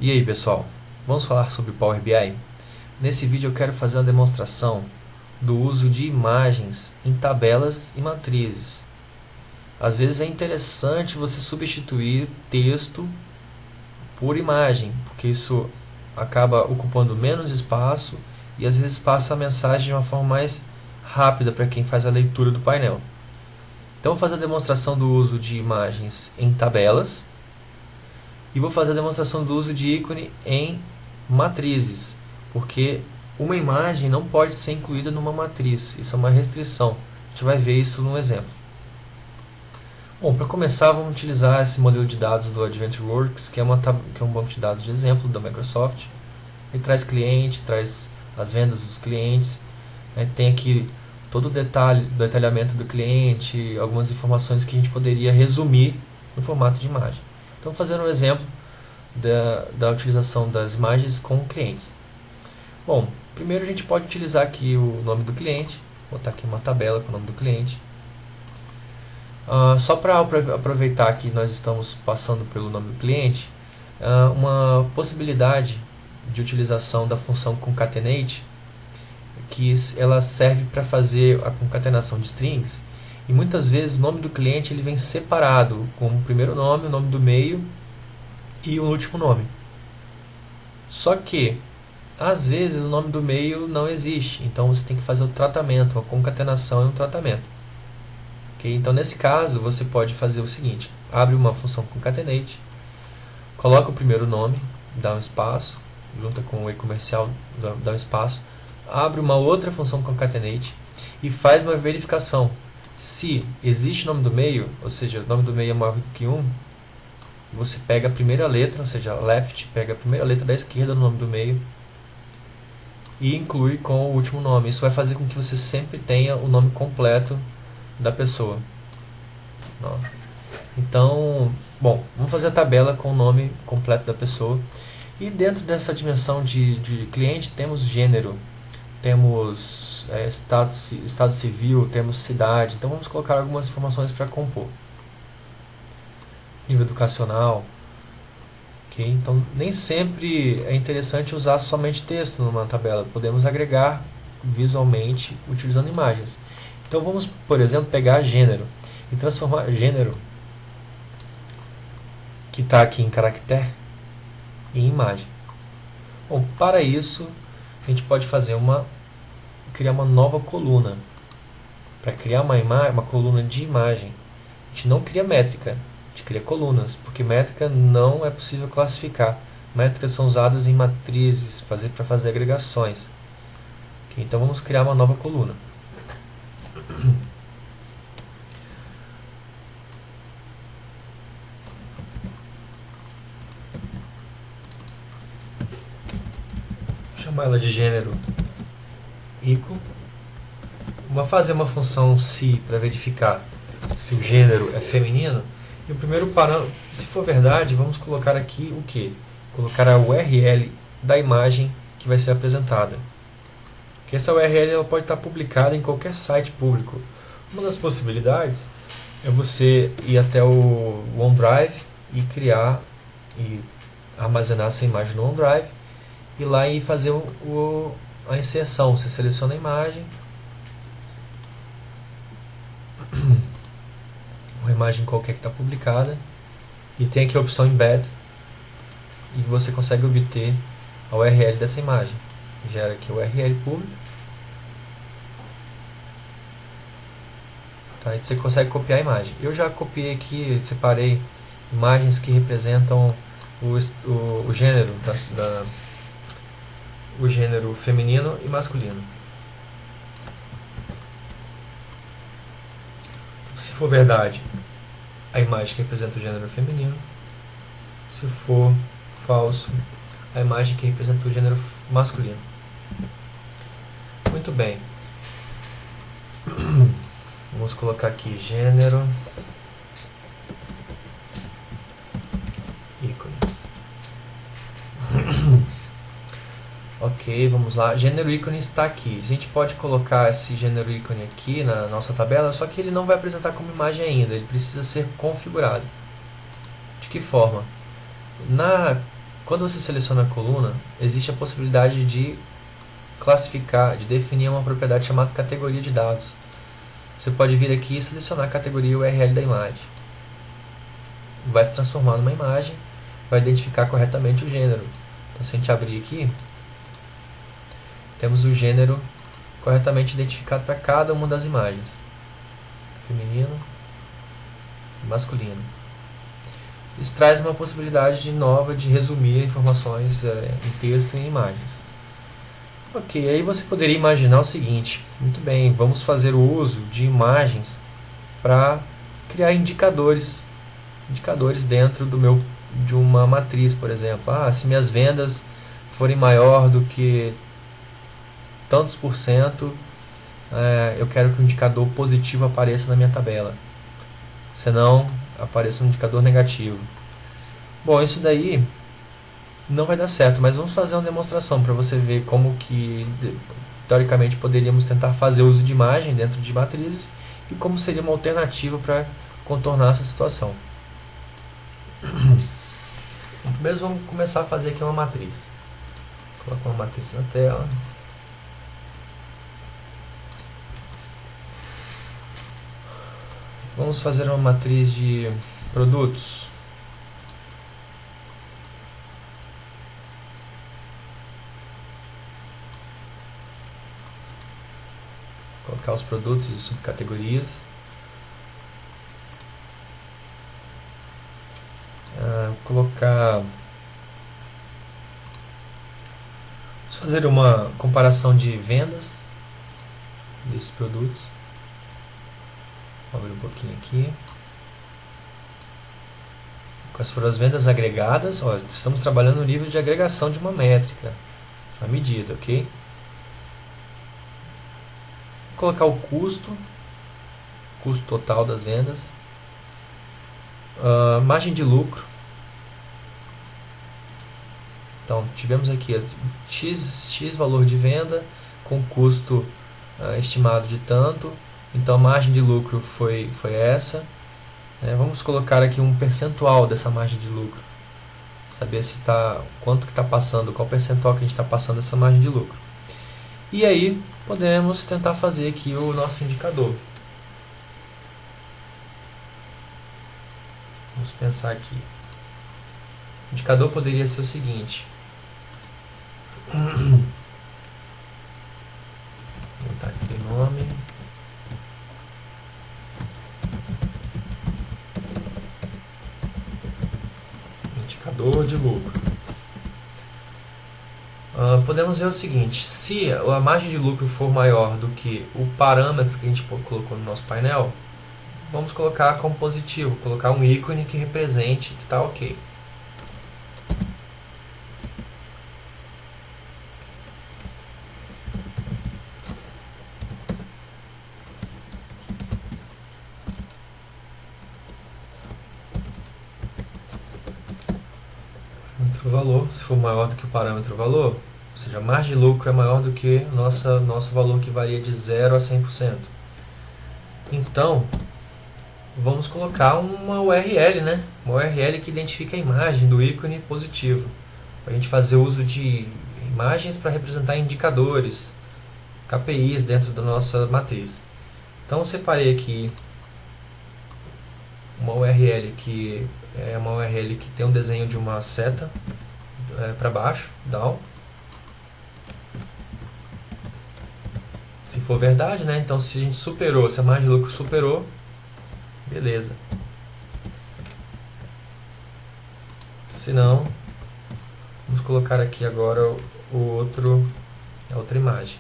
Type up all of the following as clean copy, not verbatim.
E aí pessoal, vamos falar sobre Power BI? Nesse vídeo eu quero fazer uma demonstração do uso de imagens em tabelas e matrizes. Às vezes é interessante você substituir texto por imagem, porque isso acaba ocupando menos espaço e às vezes passa a mensagem de uma forma mais rápida para quem faz a leitura do painel. Então vou fazer a demonstração do uso de imagens em tabelas e vou fazer a demonstração do uso de ícone em matrizes, porque uma imagem não pode ser incluída numa matriz, isso é uma restrição. A gente vai ver isso no exemplo. Bom, para começar, vamos utilizar esse modelo de dados do AdventureWorks, que é um banco de dados de exemplo da Microsoft. Ele traz cliente, traz as vendas dos clientes, né? Tem aqui todo o detalhamento do cliente, algumas informações que a gente poderia resumir no formato de imagem. Então, fazendo um exemplo da utilização das imagens com clientes. Bom, primeiro a gente pode utilizar aqui o nome do cliente, botar aqui uma tabela com o nome do cliente. Só para aproveitar que nós estamos passando pelo nome do cliente, uma possibilidade de utilização da função concatenate, que ela serve para fazer a concatenação de strings, e muitas vezes o nome do cliente ele vem separado, com o primeiro nome, o nome do meio e o último nome. Só que, às vezes, o nome do meio não existe, então você tem que fazer o tratamento, a concatenação e um tratamento. Okay? Então, nesse caso, você pode fazer o seguinte: abre uma função concatenate, coloca o primeiro nome, dá um espaço, junta com o e-comercial, dá um espaço, abre uma outra função concatenate e faz uma verificação. Se existe nome do meio, ou seja, o nome do meio é maior do que 1, você pega a primeira letra, ou seja, left, pega a primeira letra da esquerda no nome do meio e inclui com o último nome. Isso vai fazer com que você sempre tenha o nome completo da pessoa. Então, bom, vamos fazer a tabela com o nome completo da pessoa. E dentro dessa dimensão de cliente temos gênero, temos estado civil, temos cidade. Então vamos colocar algumas informações para compor. Nível educacional. Okay? Então nem sempre é interessante usar somente texto numa tabela. Podemos agregar visualmente utilizando imagens. Então vamos, por exemplo, pegar gênero e transformar gênero, que está aqui em caractere, em imagem. Bom, para isso a gente pode criar uma nova coluna. Para criar uma coluna de imagem, a gente não cria métrica, a gente cria colunas, porque métrica não é possível classificar. Métricas são usadas em matrizes para fazer agregações. Okay, então vamos criar uma nova coluna. Vou chamar ela de gênero ico. Vou fazer uma função se para verificar se o gênero é feminino. E o primeiro parâmetro, se for verdade, vamos colocar aqui o que? Colocar a URL da imagem que vai ser apresentada. Que essa URL ela pode estar publicada em qualquer site público. Uma das possibilidades é você ir até o OneDrive e criar e armazenar essa imagem no OneDrive e lá e fazer a inserção. Você seleciona a imagem, uma imagem qualquer que está publicada, e tem aqui a opção Embed, e você consegue obter a URL dessa imagem. Gera aqui a URL pública. Tá, e você consegue copiar a imagem. Eu já copiei aqui, separei imagens que representam o gênero, o gênero feminino e masculino. Se for verdade, a imagem que representa o gênero feminino. Se for falso, a imagem que representa o gênero masculino. Muito bem. Vamos colocar aqui gênero ícone. Ok, vamos lá. Gênero ícone está aqui. A gente pode colocar esse gênero ícone aqui na nossa tabela, só que ele não vai apresentar como imagem ainda. Ele precisa ser configurado. De que forma? Quando você seleciona a coluna, existe a possibilidade de classificar, de definir uma propriedade chamada categoria de dados. Você pode vir aqui e selecionar a categoria URL da imagem. Vai se transformar numa imagem, vai identificar corretamente o gênero. Então, se a gente abrir aqui, temos o gênero corretamente identificado para cada uma das imagens: feminino e masculino. Isso traz uma possibilidade nova de resumir informações em texto e em imagens. Ok, aí você poderia imaginar o seguinte: muito bem, vamos fazer o uso de imagens para criar indicadores dentro de uma matriz, por exemplo. Se minhas vendas forem maior do que tantos por cento, eu quero que o indicador positivo apareça na minha tabela, senão apareça um indicador negativo. Bom, isso daí não vai dar certo, mas vamos fazer uma demonstração para você ver como que teoricamente poderíamos tentar fazer uso de imagem dentro de matrizes e como seria uma alternativa para contornar essa situação. Primeiro vamos começar a fazer aqui uma matriz. Vou colocar uma matriz na tela. Vamos fazer uma matriz de produtos. Colocar os produtos e subcategorias. Vamos fazer uma comparação de vendas desses produtos. Vou abrir um pouquinho aqui. Quais foram as vendas agregadas? Estamos trabalhando no nível de agregação de uma métrica, de uma medida, ok? Vou colocar o custo total das vendas. Margem de lucro. Então, tivemos aqui X valor de venda com custo estimado de tanto. Então, a margem de lucro foi essa. Vamos colocar aqui um percentual dessa margem de lucro. Saber quanto que está passando, qual percentual que a gente está passando dessa margem de lucro. E aí, podemos tentar fazer aqui o nosso indicador. Vamos pensar aqui. O indicador poderia ser o seguinte. Vou botar aqui o nome. Indicador de lucro. Podemos ver o seguinte: se a margem de lucro for maior do que o parâmetro que a gente colocou no nosso painel, vamos colocar como positivo, colocar um ícone que represente que está ok. O valor, se for maior do que o parâmetro valor, ou seja, a margem de lucro é maior do que nosso valor, que varia de 0 a 100%. Então, vamos colocar uma URL, uma URL que identifica a imagem do ícone positivo, para a gente fazer uso de imagens para representar indicadores, KPIs dentro da nossa matriz. Então, eu separei aqui uma URL que é uma URL que tem um desenho de uma seta para baixo, down. Se for verdade, então se a gente superou, se a margem de lucro superou, beleza. Se não, vamos colocar aqui agora a outra imagem.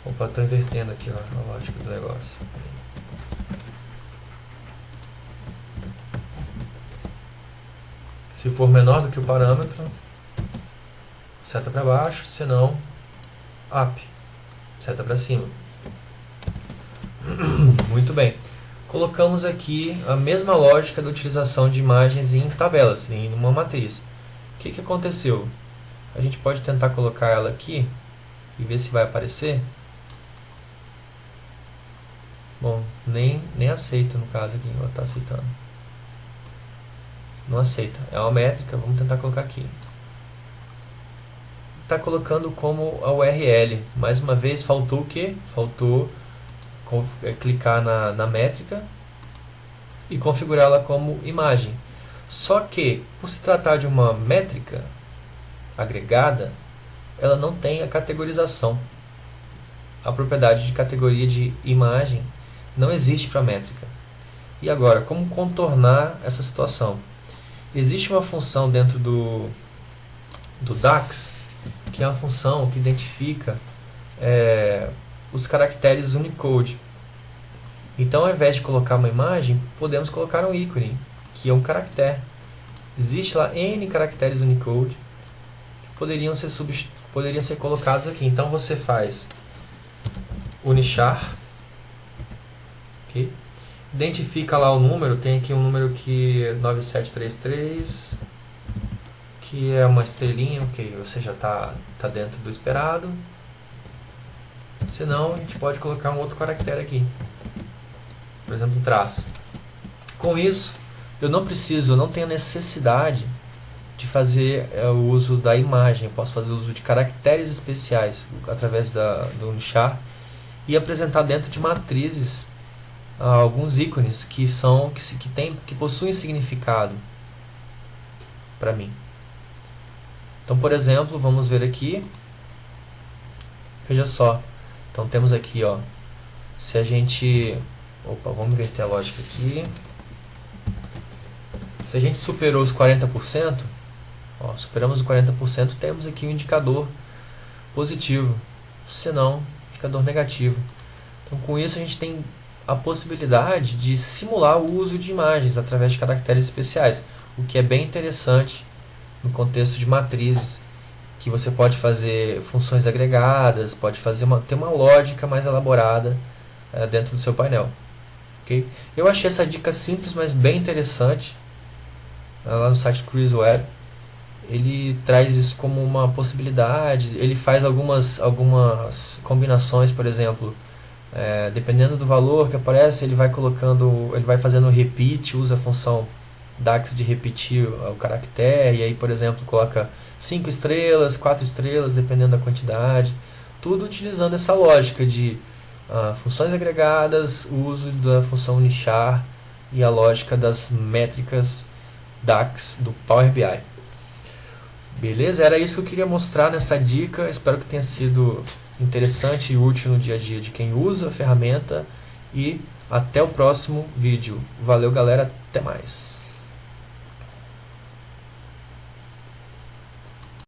Opa, estou invertendo aqui a lógica do negócio. Se for menor do que o parâmetro, seta para baixo, se não, up, seta para cima. Muito bem. Colocamos aqui a mesma lógica da utilização de imagens em tabelas, em uma matriz. O que aconteceu? A gente pode tentar colocar ela aqui e ver se vai aparecer. Bom, nem aceita no caso aqui, ela está aceitando. não aceita. É uma métrica, vamos tentar colocar aqui. Está colocando como a URL. Mais uma vez, faltou o quê? Faltou clicar na métrica e configurá-la como imagem. Só que, por se tratar de uma métrica agregada, ela não tem a categorização. A propriedade de categoria de imagem não existe para a métrica. E agora, como contornar essa situação? Existe uma função dentro do DAX, que é uma função que identifica os caracteres Unicode. Então, ao invés de colocar uma imagem, podemos colocar um ícone, que é um caractere. Existe lá N caracteres Unicode que poderiam ser colocados aqui. Então, você faz Unichar, okay? Identifica lá o número, tem aqui um número que é 9733, que é uma estrelinha, ok, você já está dentro do esperado. Senão, a gente pode colocar um outro caractere aqui, por exemplo, um traço. Com isso, eu não tenho necessidade de fazer o uso da imagem. Eu posso fazer o uso de caracteres especiais através do Unichar e apresentar dentro de matrizes alguns ícones que possuem significado para mim. Então, por exemplo, vamos ver aqui. Veja só. Então, temos aqui, ó, se a gente... Opa, vamos inverter a lógica aqui. Se a gente superou os 40%, ó, superamos os 40%, temos aqui um indicador positivo. Se não, indicador negativo. Então, com isso, a gente tem a possibilidade de simular o uso de imagens através de caracteres especiais, o que é bem interessante no contexto de matrizes, que você pode fazer funções agregadas, pode ter uma lógica mais elaborada dentro do seu painel. Okay? Eu achei essa dica simples, mas bem interessante, lá no site CruiseWeb. Ele traz isso como uma possibilidade, ele faz algumas combinações, por exemplo, dependendo do valor que aparece, ele vai fazendo repeat, usa a função DAX de repetir o caractere, e aí, por exemplo, coloca 5 estrelas, 4 estrelas, dependendo da quantidade, tudo utilizando essa lógica de funções agregadas, o uso da função Unichar e a lógica das métricas DAX do Power BI. Beleza? Era isso que eu queria mostrar nessa dica. Espero que tenha sido interessante e útil no dia a dia de quem usa a ferramenta. E até o próximo vídeo. Valeu, galera. Até mais.